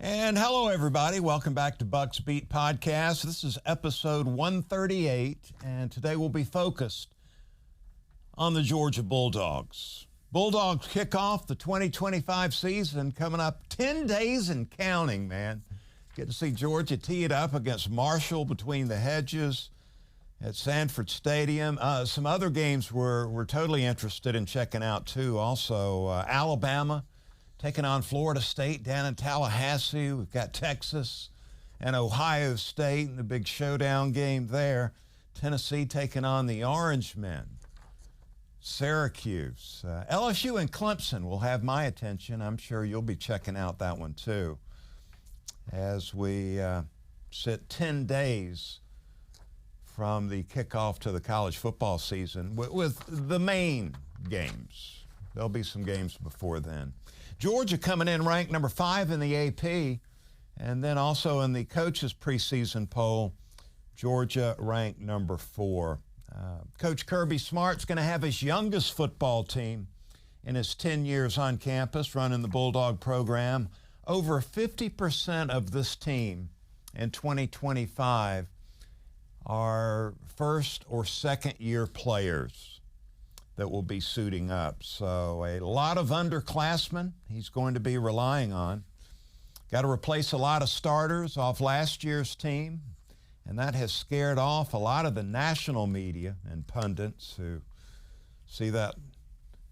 And hello, everybody. Welcome back to Bucks Beat Podcast. This is episode 138, and today we'll be focused on the Georgia Bulldogs. Bulldogs kick off the 2025 season coming up 10 days and counting, man. Get to see Georgia tee it up against Marshall between the hedges at Sanford Stadium. Some other games we're totally interested in checking out, too. Also, Alabama taking on Florida State down in Tallahassee. We've got Texas and Ohio State in the big showdown game there. Tennessee taking on the Orange Men. Syracuse. LSU and Clemson will have my attention. I'm sure you'll be checking out that one too as we sit 10 days from the kickoff to the college football season with the main games. There'll be some games before then. Georgia coming in ranked number 5 in the AP, and then also in the coaches preseason poll, Georgia ranked number 4. Coach Kirby Smart's going to have his youngest football team in his 10 years on campus running the Bulldog program. Over 50% of this team in 2025 are first or second year players that will be suiting up. So a lot of underclassmen he's going to be relying on. Got to replace a lot of starters off last year's team, and that has scared off a lot of the national media and pundits who see that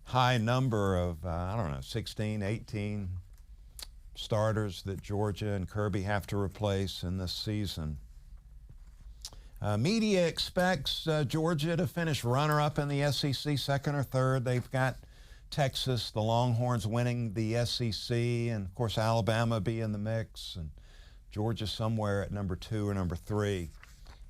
high number of, 16, 18 starters that Georgia and Kirby have to replace in this season. Media expects Georgia to finish runner-up in the SEC, second or third. They've got Texas, the Longhorns winning the SEC, and, of course, Alabama be in the mix, and Georgia somewhere at number 2 or number 3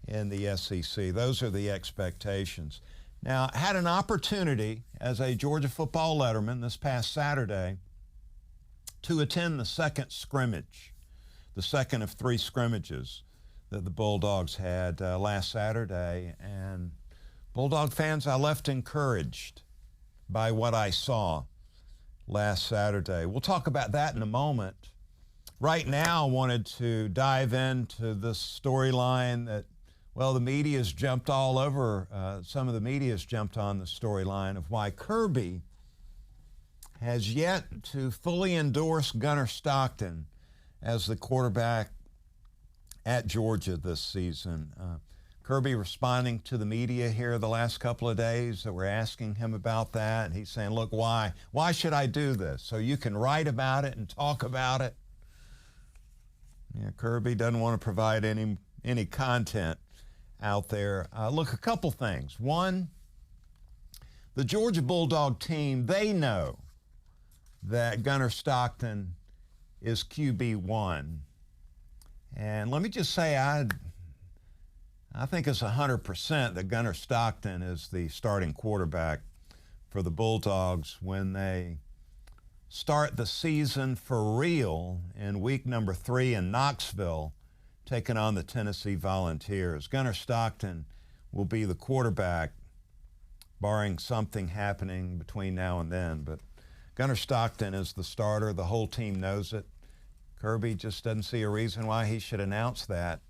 in the SEC. Those are the expectations. Now, I had an opportunity as a Georgia football letterman this past Saturday to attend the second scrimmage, the second of 3 scrimmages that the Bulldogs had last Saturday. And Bulldog fans, I left encouraged by what I saw last Saturday. We'll talk about that in a moment. Right now, I wanted to dive into this storyline that, well, the media's jumped all over. Some of the media's jumped on the storyline of why Kirby has yet to fully endorse Gunner Stockton as the quarterback at Georgia this season. Kirby responding to the media here the last couple of days that were asking him about that. And he's saying, look, why? Why should I do this? So you can write about it and talk about it. Yeah, Kirby doesn't want to provide any content out there. Look, a couple things. One, the Georgia Bulldog team, they know that Gunner Stockton is QB1. And let me just say, I think it's 100% that Gunner Stockton is the starting quarterback for the Bulldogs when they start the season for real in week number 3 in Knoxville, taking on the Tennessee Volunteers. Gunner Stockton will be the quarterback, barring something happening between now and then. But Gunner Stockton is the starter. The whole team knows it. Kirby just doesn't see a reason why he should announce that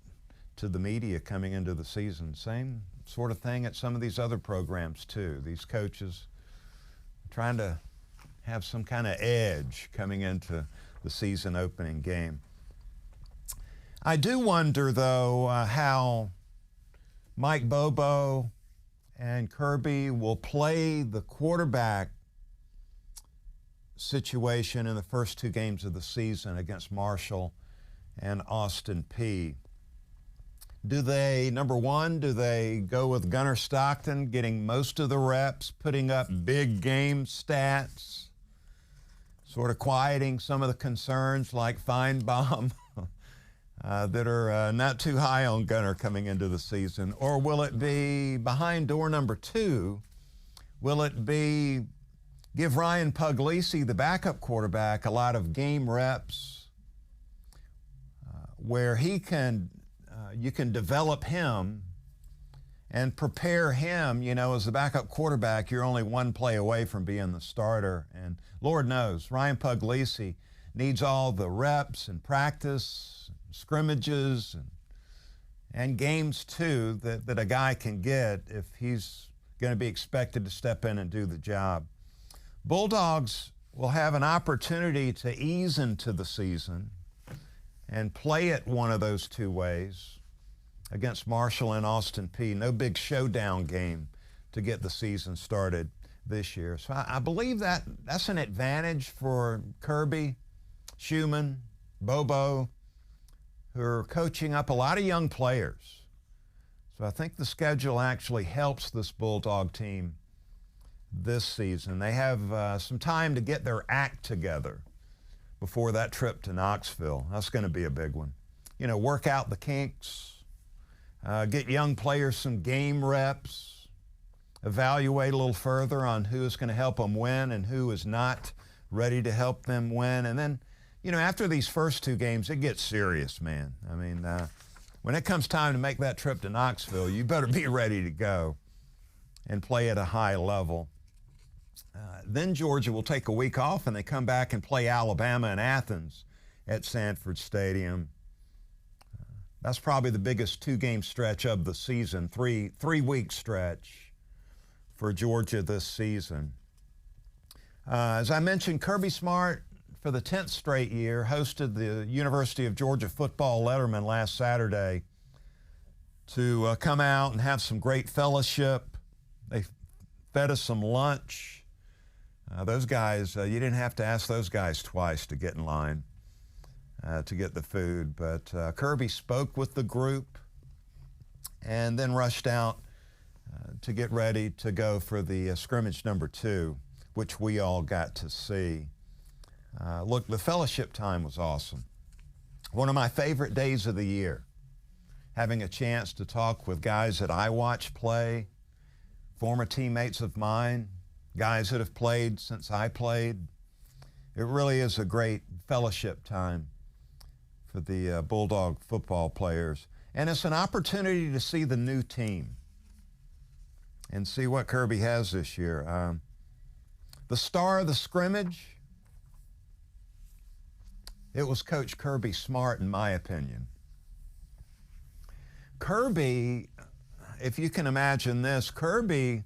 to the media coming into the season. Same sort of thing at some of these other programs, too. These coaches trying to have some kind of edge coming into the season opening game. I do wonder, though, how Mike Bobo and Kirby will play the quarterback situation in the first 2 games of the season against Marshall and Austin Peay. Do they, number one, do they go with Gunner Stockton getting most of the reps, putting up big game stats, sort of quieting some of the concerns like Feinbaum that are not too high on Gunner coming into the season? Or will it be behind door number 2? Will it be give Ryan Puglisi, the backup quarterback, a lot of game reps where he can, you can develop him and prepare him, as the backup quarterback. You're only one play away from being the starter. And Lord knows, Ryan Puglisi needs all the reps and practice, scrimmages, and games too that a guy can get if he's going to be expected to step in and do the job. Bulldogs will have an opportunity to ease into the season and play it one of those two ways against Marshall and Austin Peay. No big showdown game to get the season started this year. So I believe that's an advantage for Kirby, Schumann, Bobo, who are coaching up a lot of young players. So I think the schedule actually helps this Bulldog team this season. They have some time to get their act together before that trip to Knoxville. That's going to be a big one. You know, work out the kinks, get young players some game reps, evaluate a little further on who is going to help them win and who is not ready to help them win. And then, you know, after these first two games, it gets serious, man. I mean, when it comes time to make that trip to Knoxville, you better be ready to go and play at a high level. Then Georgia will take a week off, and they come back and play Alabama and Athens at Sanford Stadium. That's probably the biggest two-game stretch of the season, three-week stretch for Georgia this season. As I mentioned, Kirby Smart, for the 10th straight year, hosted the University of Georgia football letterman last Saturday to come out and have some great fellowship. They fed us some lunch. Those guys, you didn't have to ask those guys twice to get in line to get the food. But Kirby spoke with the group and then rushed out to get ready to go for the scrimmage number 2, which we all got to see. Look, the fellowship time was awesome. One of my favorite days of the year, having a chance to talk with guys that I watch play, former teammates of mine, guys that have played since I played. It really is a great fellowship time for the Bulldog football players. And it's an opportunity to see the new team and see what Kirby has this year. The star of the scrimmage, it was Coach Kirby Smart, in my opinion. Kirby, if you can imagine this, Kirby,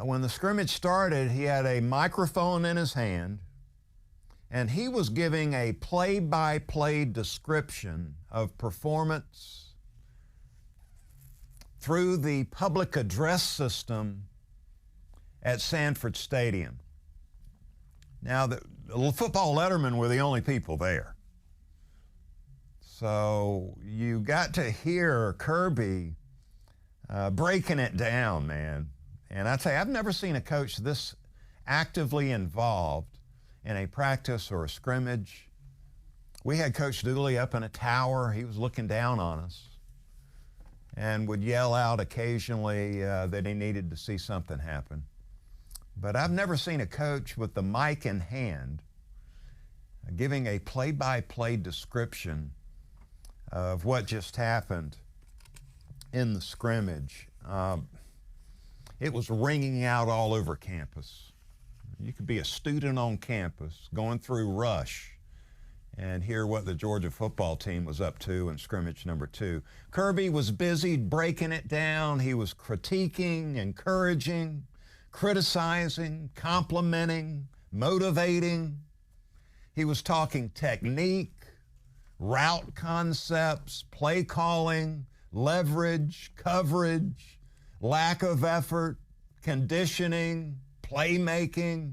when the scrimmage started, he had a microphone in his hand, and he was giving a play-by-play description of performance through the public address system at Sanford Stadium. Now, the football lettermen were the only people there. So you got to hear Kirby breaking it down, man. And I'd say I've never seen a coach this actively involved in a practice or a scrimmage. We had Coach Dooley up in a tower. He was looking down on us and would yell out occasionally that he needed to see something happen. But I've never seen a coach with the mic in hand giving a play-by-play description of what just happened in the scrimmage. It was ringing out all over campus. You could be a student on campus going through rush and hear what the Georgia football team was up to in scrimmage number 2. Kirby was busy breaking it down. He was critiquing, encouraging, criticizing, complimenting, motivating. He was talking technique, route concepts, play calling, leverage, coverage, lack of effort, conditioning, playmaking.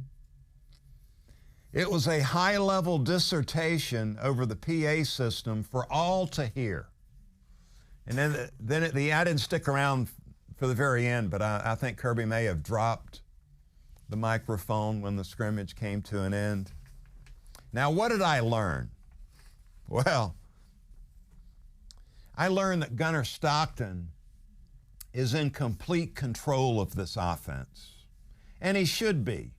It was a high-level dissertation over the PA system for all to hear. And then at the end, I didn't stick around for the very end, but I think Kirby may have dropped the microphone when the scrimmage came to an end. Now, what did I learn? Well, I learned that Gunner Stockton is in complete control of this offense. And he should be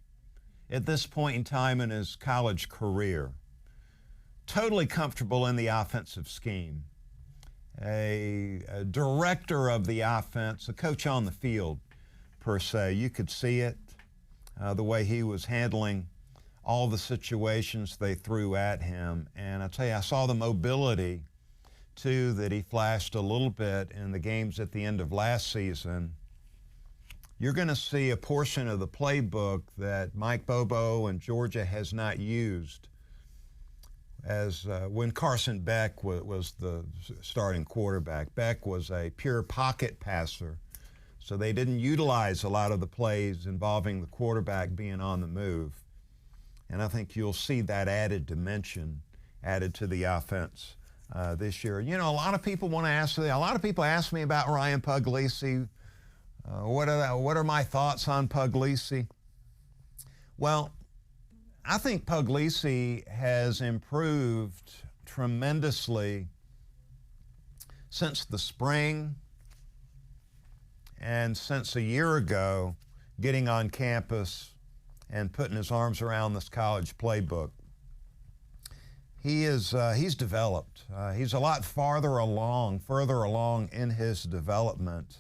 at this point in time in his college career. Totally comfortable in the offensive scheme. A director of the offense, a coach on the field, per se. You could see it, the way he was handling all the situations they threw at him. And I tell you, I saw the mobility, too, that he flashed a little bit in the games at the end of last season. You're going to see a portion of the playbook that Mike Bobo and Georgia has not used. As when Carson Beck was the starting quarterback, Beck was a pure pocket passer, so they didn't utilize a lot of the plays involving the quarterback being on the move. And I think you'll see that added dimension added to the offense this year. You know, a lot of people ask me about Ryan Puglisi. What are my thoughts on Puglisi? Well, I think Puglisi has improved tremendously since the spring and since a year ago getting on campus and putting his arms around this college playbook. He's developed. He's a lot further along in his development.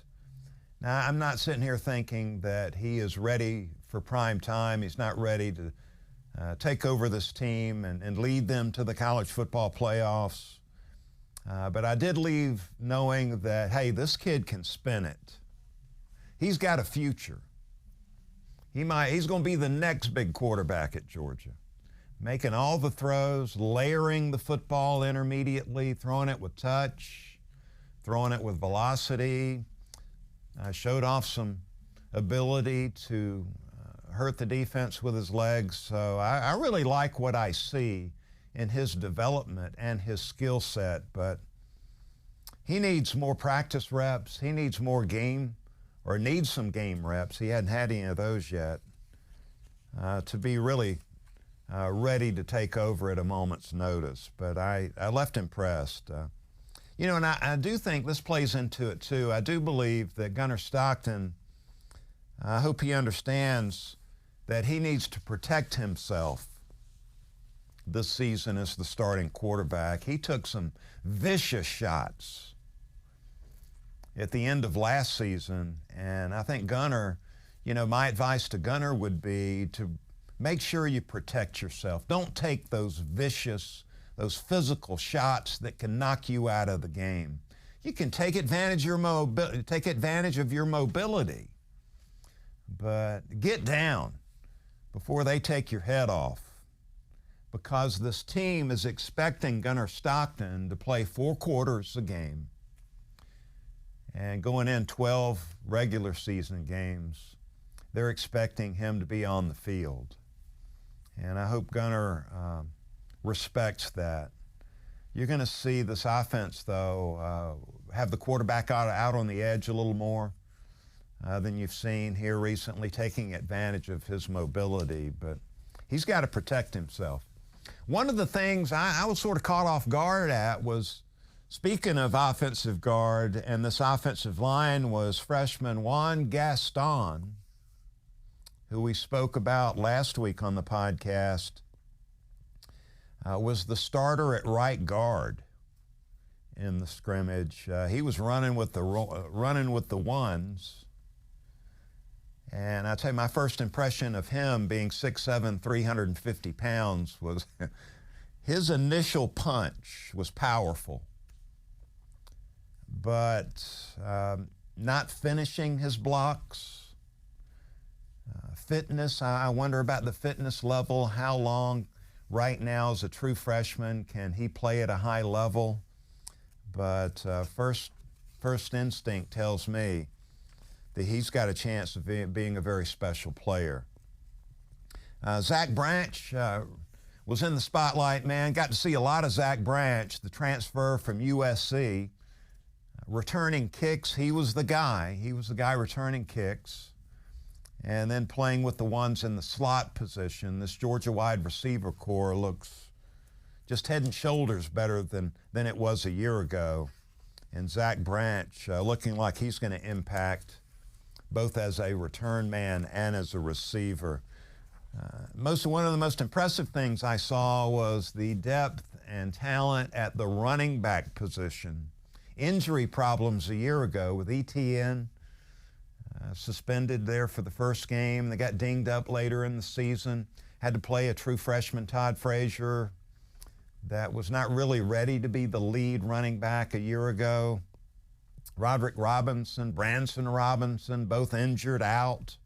Now, I'm not sitting here thinking that he is ready for prime time. He's not ready to take over this team and lead them to the college football playoffs. But I did leave knowing that, hey, this kid can spin it. He's got a future. He's going to be the next big quarterback at Georgia, making all the throws, layering the football intermediately, throwing it with touch, throwing it with velocity. Showed off some ability to hurt the defense with his legs. So I really like what I see in his development and his skill set, but he needs more practice reps. He needs needs some game reps. He hadn't had any of those yet to be really ready to take over at a moment's notice. But I left impressed. You know, and I do think this plays into it too. I do believe that Gunner Stockton, I hope he understands that he needs to protect himself this season as the starting quarterback. He took some vicious shots at the end of last season, and I think Gunner, you know, my advice to Gunner would be to make sure you protect yourself. Don't take those physical shots that can knock you out of the game. You can take advantage of your mobility, but get down before they take your head off, because this team is expecting Gunner Stockton to play 4 quarters a game and going in 12 regular season games. They're expecting him to be on the field. And I hope Gunner respects that. You're going to see this offense, though, have the quarterback out on the edge a little more than you've seen here recently, taking advantage of his mobility. But he's got to protect himself. One of the things I was sort of caught off guard at was, speaking of offensive guard, and this offensive line was freshman Juan Gaston, who we spoke about last week on the podcast, was the starter at right guard in the scrimmage. He was running with the ones. And I tell you, my first impression of him being 6'7", 350 pounds was his initial punch was powerful, but not finishing his blocks. Fitness, I wonder about the fitness level. How long right now as a true freshman can he play at a high level? But first instinct tells me that he's got a chance of being a very special player. Zach Branch was in the spotlight, man. Got to see a lot of Zach Branch, the transfer from USC. Returning kicks, he was the guy. He was the guy returning kicks. And then playing with the ones in the slot position. This Georgia wide receiver core looks just head and shoulders better than it was a year ago. And Zach Branch looking like he's going to impact both as a return man and as a receiver. One of the most impressive things I saw was the depth and talent at the running back position. Injury problems a year ago with ETN, suspended there for the first game. They got dinged up later in the season. had to play a true freshman, Todd Frazier, that was not really ready to be the lead running back a year ago. Roderick Robinson, Branson Robinson, both injured out,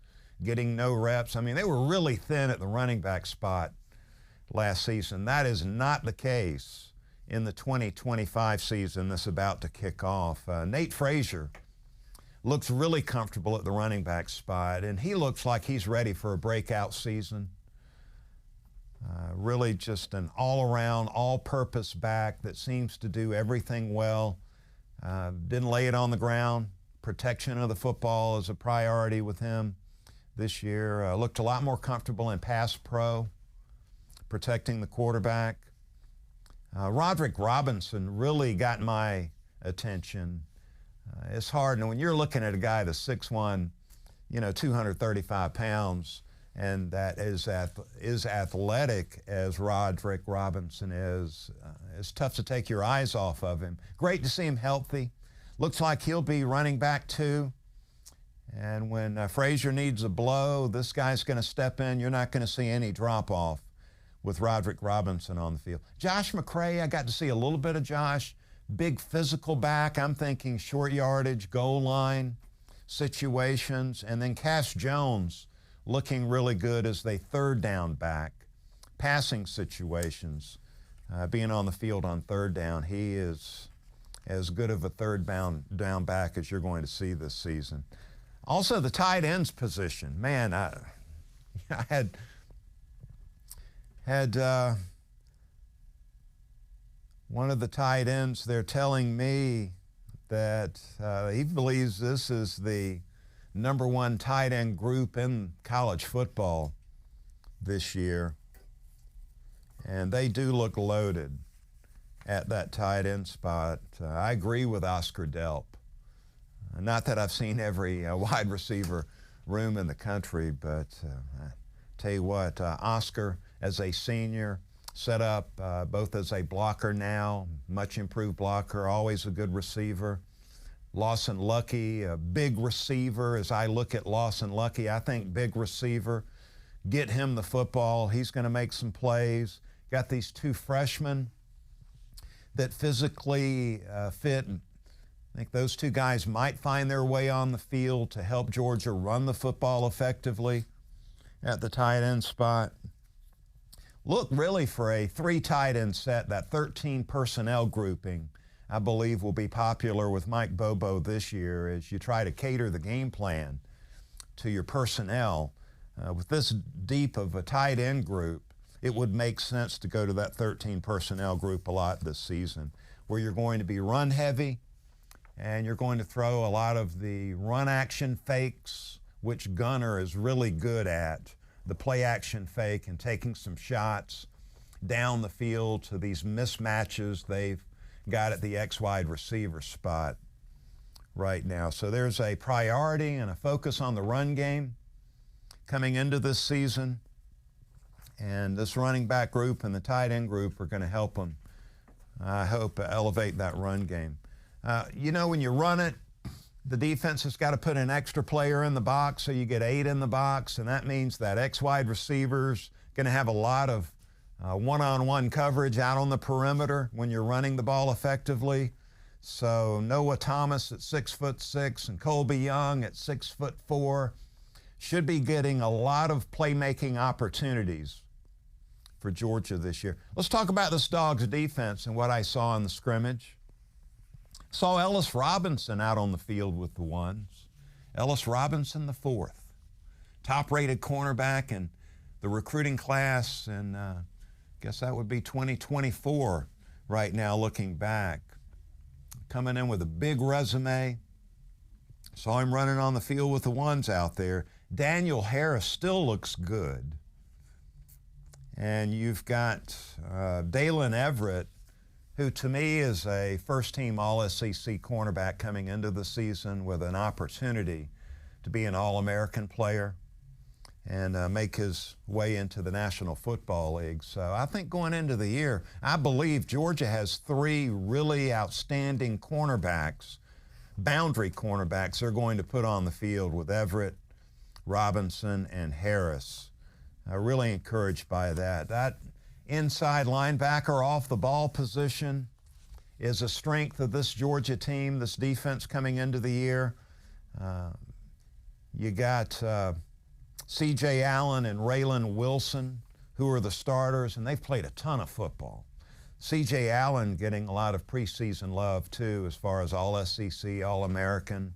getting no reps. I mean, they were really thin at the running back spot last season. That is not the case in the 2025 season that's about to kick off. Nate Frazier looks really comfortable at the running back spot, and he looks like he's ready for a breakout season. Really just an all-around, all-purpose back that seems to do everything well. Didn't lay it on the ground. Protection of the football is a priority with him this year. Looked a lot more comfortable in pass pro, protecting the quarterback. Roderick Robinson really got my attention. It's hard, and when you're looking at a guy that's 6'1", 235 pounds, and that is athletic as Roderick Robinson is, it's tough to take your eyes off of him. Great to see him healthy. Looks like he'll be running back too. And when Frazier needs a blow, this guy's going to step in. You're not going to see any drop-off with Roderick Robinson on the field. Josh McCray, I got to see a little bit of Josh. Big physical back. I'm thinking short yardage, goal line situations. And then Cass Jones looking really good as they third down back. Passing situations, being on the field on third down. He is as good of a third down back as you're going to see this season. Also, the tight ends position. Man, I had one of the tight ends there telling me that he believes this is the #1 tight end group in college football this year. And they do look loaded at that tight end spot. I agree with Oscar Delp. Not that I've seen every wide receiver room in the country, but I tell you what, Oscar as a senior, set up both as a blocker now, much improved blocker, always a good receiver. Lawson Lucky, a big receiver. As I look at Lawson Lucky, I think big receiver. Get him the football. He's going to make some plays. Got these two freshmen that physically fit. I think those two guys might find their way on the field to help Georgia run the football effectively at the tight end spot. Look really for a 3 tight end set. That 13 personnel grouping, I believe, will be popular with Mike Bobo this year as you try to cater the game plan to your personnel. With this deep of a tight end group, it would make sense to go to that 13 personnel group a lot this season, where you're going to be run heavy and you're going to throw a lot of the run action fakes, which Gunner is really good at, the play action fake and taking some shots down the field to these mismatches they've got at the X-wide receiver spot right now. So there's a priority and a focus on the run game coming into this season. And this running back group and the tight end group are going to help them, I hope, elevate that run game. When you run it, the defense has got to put an extra player in the box, so you get 8 in the box, and that means that X-wide receiver's going to have a lot of one-on-one coverage out on the perimeter when you're running the ball effectively. So Noah Thomas at 6'6" and Colby Young at 6'4" should be getting a lot of playmaking opportunities for Georgia this year. Let's talk about this Dawgs defense and what I saw in the scrimmage. Saw Ellis Robinson out on the field with the ones. Ellis Robinson, the 4th. Top-rated cornerback in the recruiting class, and I guess that would be 2024 right now looking back. Coming in with a big resume. Saw him running on the field with the ones out there. Daniel Harris still looks good. And you've got Dalen Everett, who to me is a first-team All-SEC cornerback coming into the season with an opportunity to be an All-American player and make his way into the National Football League. So I think going into the year, I believe Georgia has 3 really outstanding cornerbacks, boundary cornerbacks they're going to put on the field with Everett, Robinson, and Harris. Really encouraged by that. That inside linebacker off the ball position is a strength of this Georgia team, this defense coming into the year. You got C.J. Allen and Raylan Wilson, who are the starters, and they've played a ton of football. C.J. Allen getting a lot of preseason love, too, as far as All-SEC, All-American.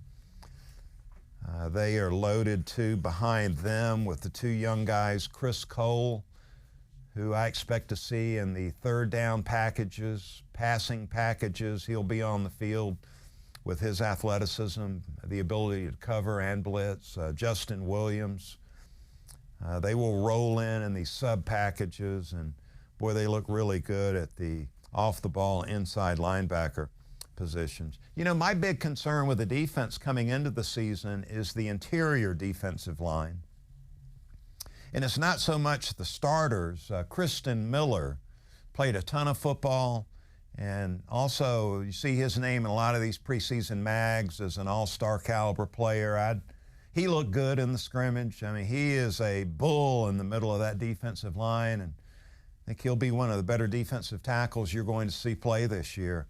They are loaded, too, behind them with the two young guys, Chris Cole, who I expect to see in the third down packages, passing packages. He'll be on the field with his athleticism, the ability to cover and blitz. Justin Williams. They will roll in these sub packages, and boy, they look really good at the off-the-ball inside linebacker positions. You know, my big concern with the defense coming into the season is the interior defensive line. And it's not so much the starters. Kristen Miller played a ton of football, and also you see his name in a lot of these preseason mags as an all-star caliber player. He looked good in the scrimmage. I mean, he is a bull in the middle of that defensive line, and I think he'll be one of the better defensive tackles you're going to see play this year.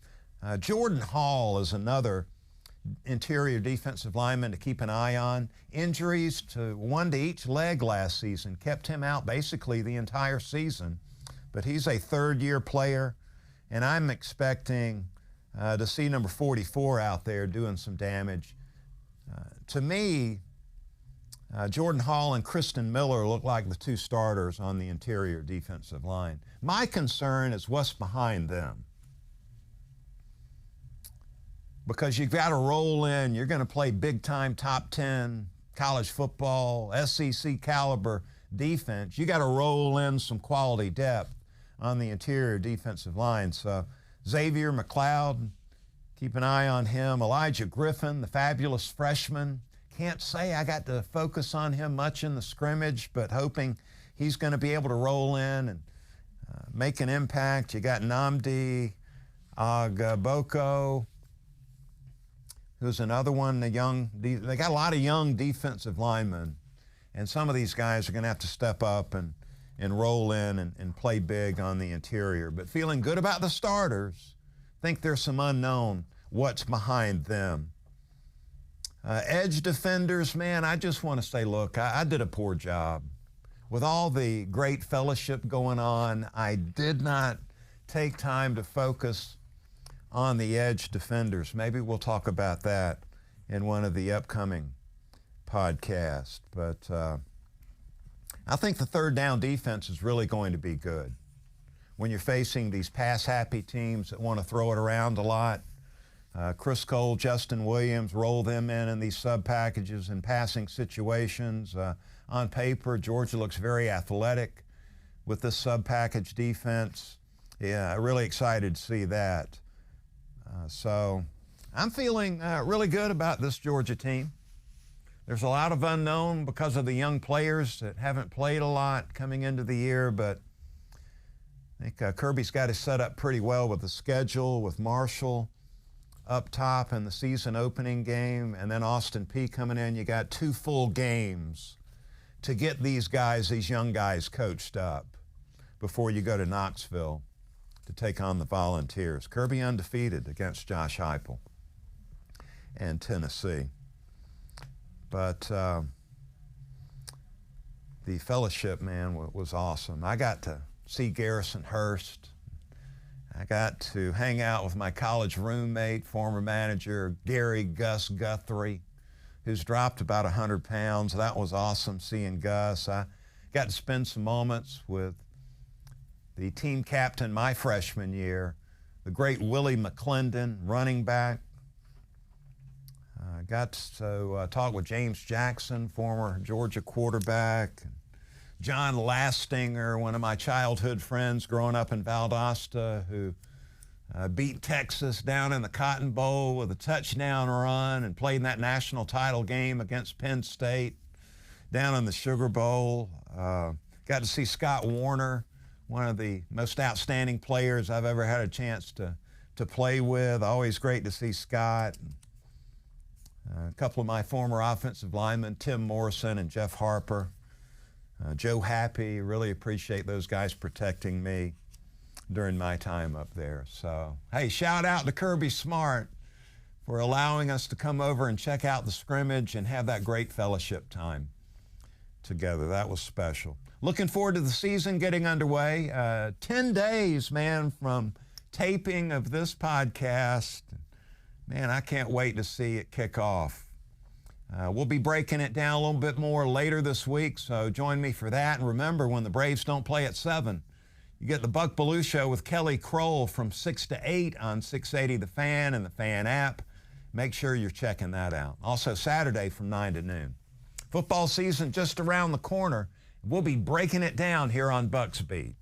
Jordan Hall is another interior defensive lineman to keep an eye on. Injuries to one to each leg last season kept him out basically the entire season, but he's a third-year player, and I'm expecting to see number 44 out there doing some damage. To me, Jordan Hall and Kristen Miller look like the two starters on the interior defensive line. My concern is what's behind them, because you've got to roll in. You're going to play big-time top 10 college football, SEC caliber defense. You got to roll in some quality depth on the interior defensive line. So Xavier McLeod, keep an eye on him. Elijah Griffin, the fabulous freshman. Can't say I got to focus on him much in the scrimmage, but hoping he's going to be able to roll in and make an impact. You got Nnamdi Agboko, who's another one, they got a lot of young defensive linemen, and some of these guys are going to have to step up and roll in and play big on the interior. But feeling good about the starters. Think there's some unknown what's behind them. Edge defenders, man, I just want to say, look, I did a poor job. With all the great fellowship going on, I did not take time to focus on the edge defenders. Maybe we'll talk about that in one of the upcoming podcasts. But I think the third down defense is really going to be good. When you're facing these pass-happy teams that want to throw it around a lot, Chris Cole, Justin Williams, roll them in these sub-packages and passing situations. On paper, Georgia looks very athletic with this sub-package defense. Yeah, really excited to see that. So I'm feeling really good about this Georgia team. There's a lot of unknown because of the young players that haven't played a lot coming into the year, but I think Kirby's got it set up pretty well with the schedule, with Marshall up top in the season opening game, and then Austin Peay coming in. You got 2 full games to get these guys, these young guys, coached up before you go to Knoxville to take on the Volunteers. Kirby undefeated against Josh Heupel and Tennessee. But the fellowship, man, was awesome. I got to see Garrison Hurst. I got to hang out with my college roommate, former manager Gary Gus Guthrie, who's dropped about 100 pounds. That was awesome seeing Gus. I got to spend some moments with the team captain my freshman year, the great Willie McClendon, running back. I got to talk with James Jackson, former Georgia quarterback. John Lastinger, one of my childhood friends growing up in Valdosta, who beat Texas down in the Cotton Bowl with a touchdown run and played in that national title game against Penn State down in the Sugar Bowl. Got to see Scott Warner, one of the most outstanding players I've ever had a chance to play with. Always great to see Scott. A couple of my former offensive linemen, Tim Morrison and Jeff Harper. Joe Happy, really appreciate those guys protecting me during my time up there. So, hey, shout out to Kirby Smart for allowing us to come over and check out the scrimmage and have that great fellowship time together. That was special. Looking forward to the season getting underway. 10 days, man, from taping of this podcast. Man, I can't wait to see it kick off. We'll be breaking it down a little bit more later this week, so join me for that. And remember, when the Braves don't play at 7, you get the Buck Belue Show with Kelly Kroll from 6 to 8 on 680 The Fan and the Fan app. Make sure you're checking that out. Also, Saturday from 9 to noon. Football season just around the corner. We'll be breaking it down here on Bucks Beat.